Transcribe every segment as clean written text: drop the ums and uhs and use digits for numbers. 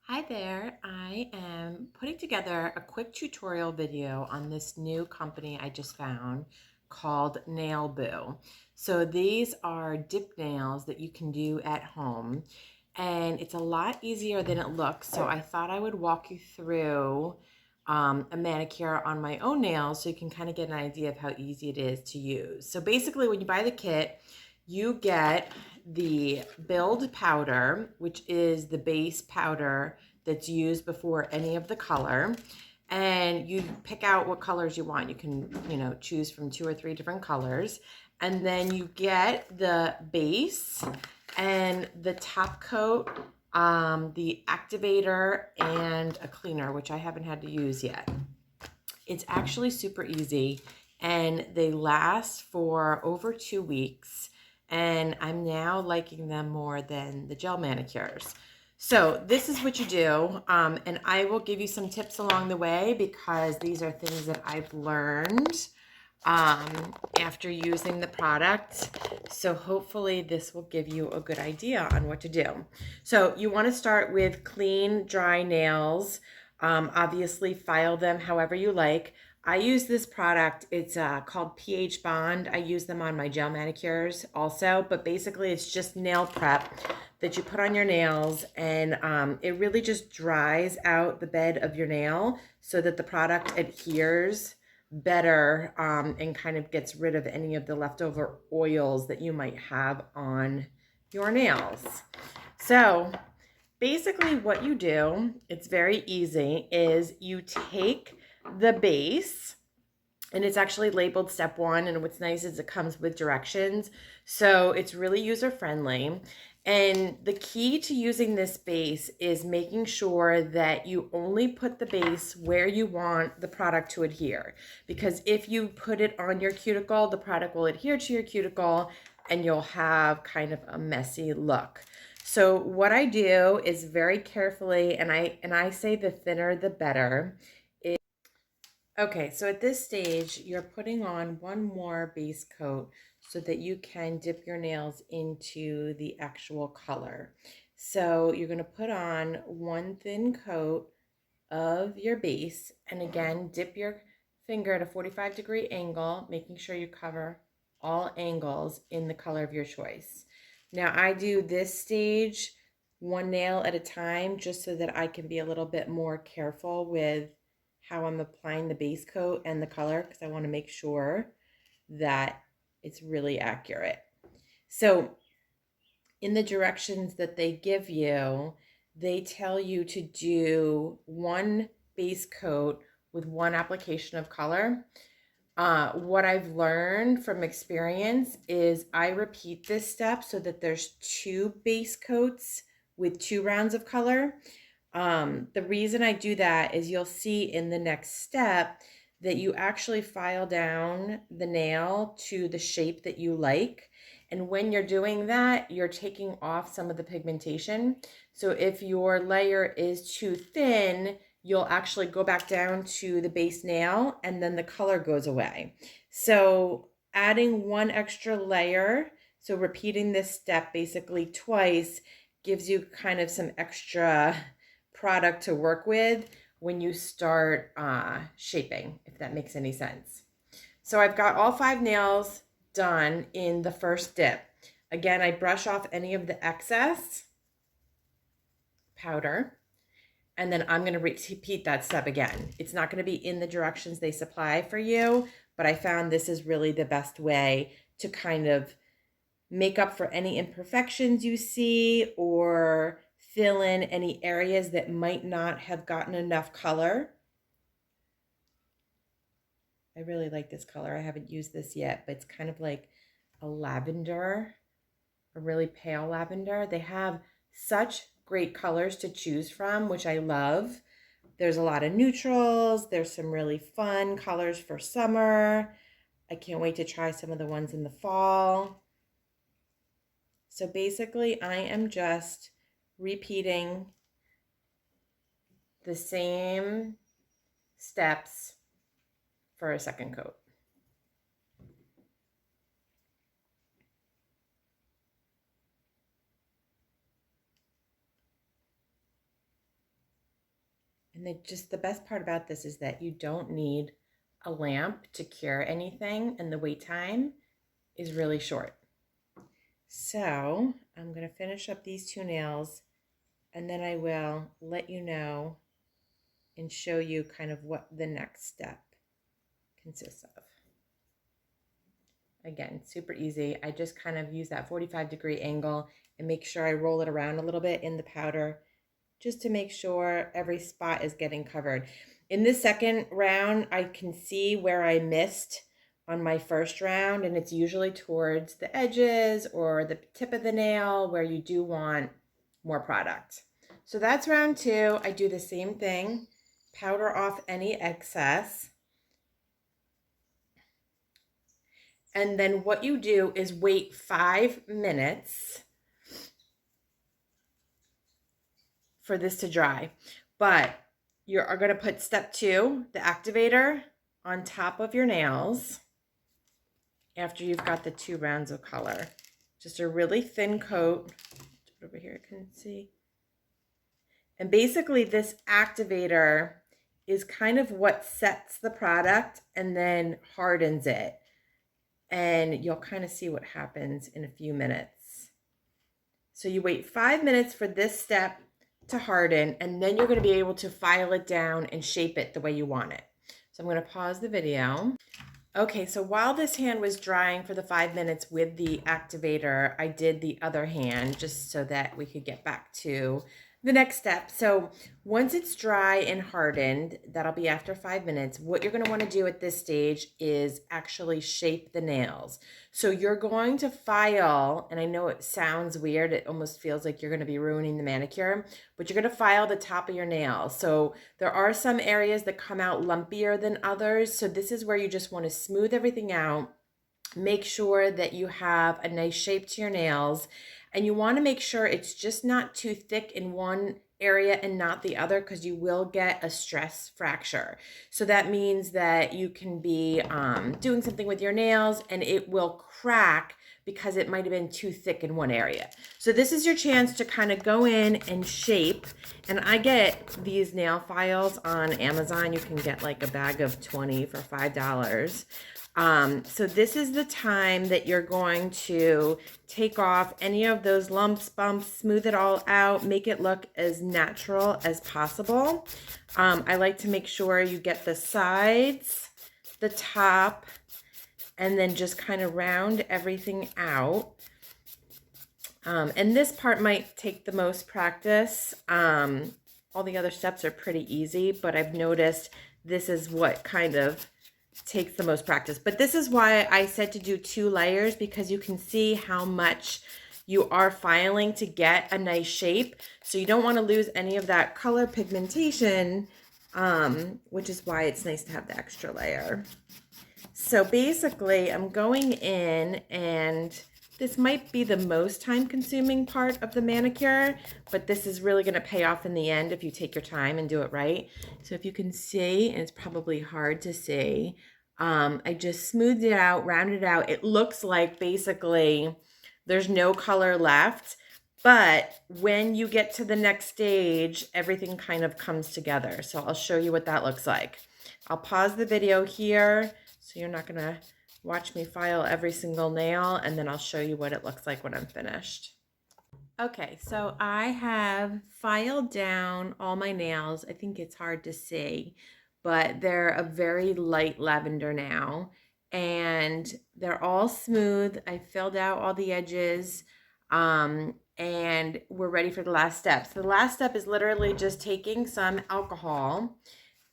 Hi there, I am putting together a quick tutorial video on this new company I just found called Nailboo. So these are dip nails that you can do at home, and it's a lot easier than it looks. So I thought I would walk you through a manicure on my own nails so you can kind of get an idea of how easy it is to use. So basically when you buy the kit, you get the build powder, which is the base powder that's used before any of the color. And you pick out what colors you want. You can, choose from 2 or 3 different colors. And then you get the base and the top coat, the activator, and a cleaner, which I haven't had to use yet. It's actually super easy, and they last for over 2 weeks, and I'm now liking them more than the gel manicures. So this is what you do, and I will give you some tips along the way because these are things that I've learned after using the product. So hopefully this will give you a good idea on what to do. So you want to start with clean, dry nails. Obviously file them however you like. I use this product. It's called pH Bond. I use them on my gel manicures also, but basically it's just nail prep that you put on your nails, and it really just dries out the bed of your nail so that the product adheres better and kind of gets rid of any of the leftover oils that you might have on your nails. So basically what you do, it's very easy, is you take the base, and it's actually labeled step 1, and what's nice is it comes with directions, so it's really user friendly. And the key to using this base is making sure that you only put the base where you want the product to adhere, because if you put it on your cuticle, the product will adhere to your cuticle and you'll have kind of a messy look. So what I do is very carefully, and I say the thinner the better. Okay, so at this stage, you're putting on one more base coat so that you can dip your nails into the actual color. So you're going to put on one thin coat of your base, and again, dip your finger at a 45-degree angle, making sure you cover all angles in the color of your choice. Now, I do this stage one nail at a time just so that I can be a little bit more careful with how I'm applying the base coat and the color, because I want to make sure that it's really accurate. So in the directions that they give you, they tell you to do one base coat with one application of color. What I've learned from experience is I repeat this step so that there's 2 base coats with 2 rounds of color. The reason I do that is you'll see in the next step that you actually file down the nail to the shape that you like. And when you're doing that, you're taking off some of the pigmentation. So if your layer is too thin, you'll actually go back down to the base nail and then the color goes away. So adding one extra layer, so repeating this step basically twice, gives you kind of some extra product to work with when you start shaping, if that makes any sense. So I've got all 5 nails done in the first dip. Again, I brush off any of the excess powder, and then I'm going to repeat that step again. It's not going to be in the directions they supply for you, but I found this is really the best way to kind of make up for any imperfections you see or fill in any areas that might not have gotten enough color. I really like this color. I haven't used this yet, but it's kind of like a lavender, a really pale lavender. They have such great colors to choose from, which I love. There's a lot of neutrals. There's some really fun colors for summer. I can't wait to try some of the ones in the fall. So basically, I am just repeating the same steps for a second coat. And just the best part about this is that you don't need a lamp to cure anything, and the wait time is really short. So I'm going to finish up these 2 nails, and then I will let you know and show you kind of what the next step consists of. Again, super easy. I just kind of use that 45-degree angle and make sure I roll it around a little bit in the powder just to make sure every spot is getting covered. In this second round, I can see where I missed on my first round, and it's usually towards the edges or the tip of the nail where you do want more product. So that's round 2. I do the same thing, powder off any excess. And then what you do is wait 5 minutes for this to dry. But you are going to put step 2, the activator, on top of your nails after you've got the 2 rounds of color. Just a really thin coat. Over here, you can see. And basically this activator is kind of what sets the product and then hardens it. And you'll kind of see what happens in a few minutes. So you wait 5 minutes for this step to harden, and then you're going to be able to file it down and shape it the way you want it. So I'm going to pause the video. Okay, so while this hand was drying for the 5 minutes with the activator, I did the other hand just so that we could get back to the next step. So once it's dry and hardened, that'll be after 5 minutes. What you're going to want to do at this stage is actually shape the nails. So you're going to file, and I know it sounds weird, it almost feels like you're going to be ruining the manicure, but you're going to file the top of your nails. So there are some areas that come out lumpier than others. So this is where you just want to smooth everything out. Make sure that you have a nice shape to your nails, and you want to make sure it's just not too thick in one area and not the other, because you will get a stress fracture. So that means that you can be doing something with your nails and it will crack because it might have been too thick in one area. So this is your chance to kind of go in and shape. And I get these nail files on Amazon. You can get like a bag of 20 for $5. So this is the time that you're going to take off any of those lumps, bumps, smooth it all out, make it look as natural as possible. I like to make sure you get the sides, the top, and then just kind of round everything out. And this part might take the most practice. All the other steps are pretty easy, but I've noticed this is what kind of takes the most practice. But this is why I said to do 2 layers, because you can see how much you are filing to get a nice shape. So you don't want to lose any of that color pigmentation, which is why it's nice to have the extra layer. So basically I'm going in, and this might be the most time consuming part of the manicure, but this is really going to pay off in the end if you take your time and do it right. So if you can see, and it's probably hard to see, I just smoothed it out, rounded it out. It looks like basically there's no color left, but when you get to the next stage, everything kind of comes together. So I'll show you what that looks like. I'll pause the video here, so you're not going to watch me file every single nail, and then I'll show you what it looks like when I'm finished. Okay, so I have filed down all my nails. I think it's hard to see, but they're a very light lavender now, and they're all smooth. I filled out all the edges, and we're ready for the last step. So the last step is literally just taking some alcohol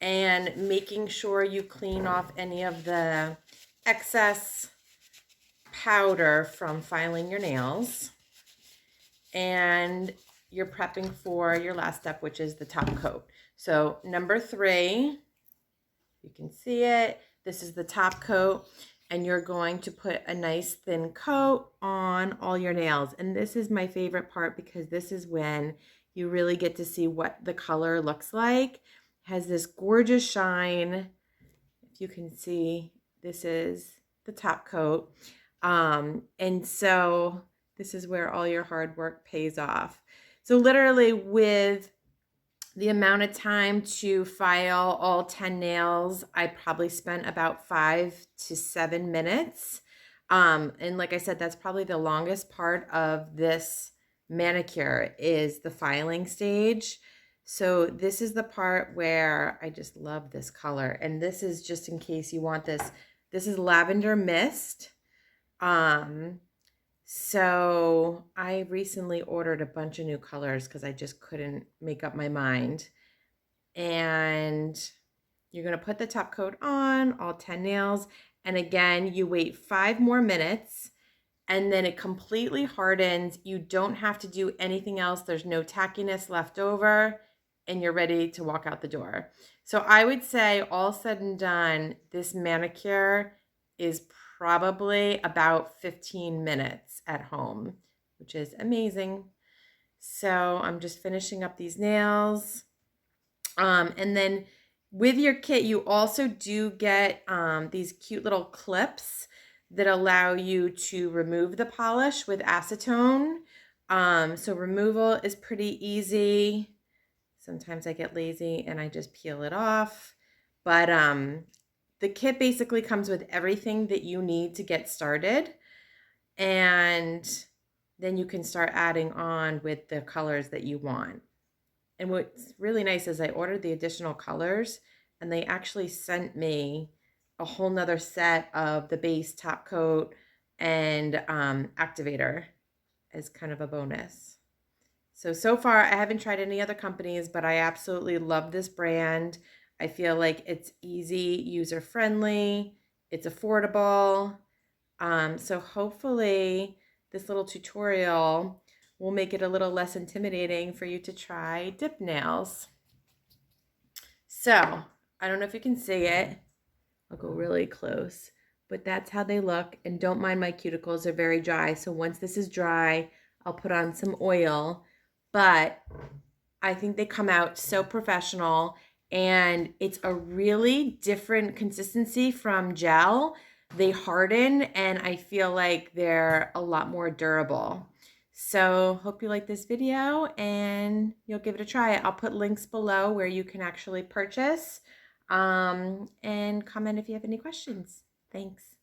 and making sure you clean off any of the excess powder from filing your nails. And you're prepping for your last step, which is the top coat. So number 3, you can see it. This is the top coat, and you're going to put a nice thin coat on all your nails. And this is my favorite part, because this is when you really get to see what the color looks like. It has this gorgeous shine. If you can see, this is the top coat. And so this is where all your hard work pays off. So literally with The amount of time to file all 10 nails, I probably spent about 5 to 7 minutes. And like I said, that's probably the longest part of this manicure is the filing stage. So this is the part where I just love this color. And this is just in case you want this. This is Lavender Mist. So I recently ordered a bunch of new colors because I just couldn't make up my mind. And you're going to put the top coat on, all 10 nails. And again, you wait 5 more minutes and then it completely hardens. You don't have to do anything else. There's no tackiness left over and you're ready to walk out the door. So I would say all said and done, this manicure is probably about 15 minutes at home, which is amazing. So I'm just finishing up these nails. And then with your kit, you also do get these cute little clips that allow you to remove the polish with acetone. So removal is pretty easy. Sometimes I get lazy and I just peel it off. But the kit basically comes with everything that you need to get started. And then you can start adding on with the colors that you want. And what's really nice is I ordered the additional colors and they actually sent me a whole nother set of the base top coat and activator as kind of a bonus. So far I haven't tried any other companies, but I absolutely love this brand. I feel like it's easy, user-friendly, it's affordable. So hopefully this little tutorial will make it a little less intimidating for you to try dip nails. So I don't know if you can see it. I'll go really close, but that's how they look. And don't mind my cuticles, they're very dry. So once this is dry, I'll put on some oil, but I think they come out so professional and it's a really different consistency from gel. They harden and I feel like they're a lot more durable. So hope you like this video and you'll give it a try. I'll put links below where you can actually purchase and comment if you have any questions. Thanks.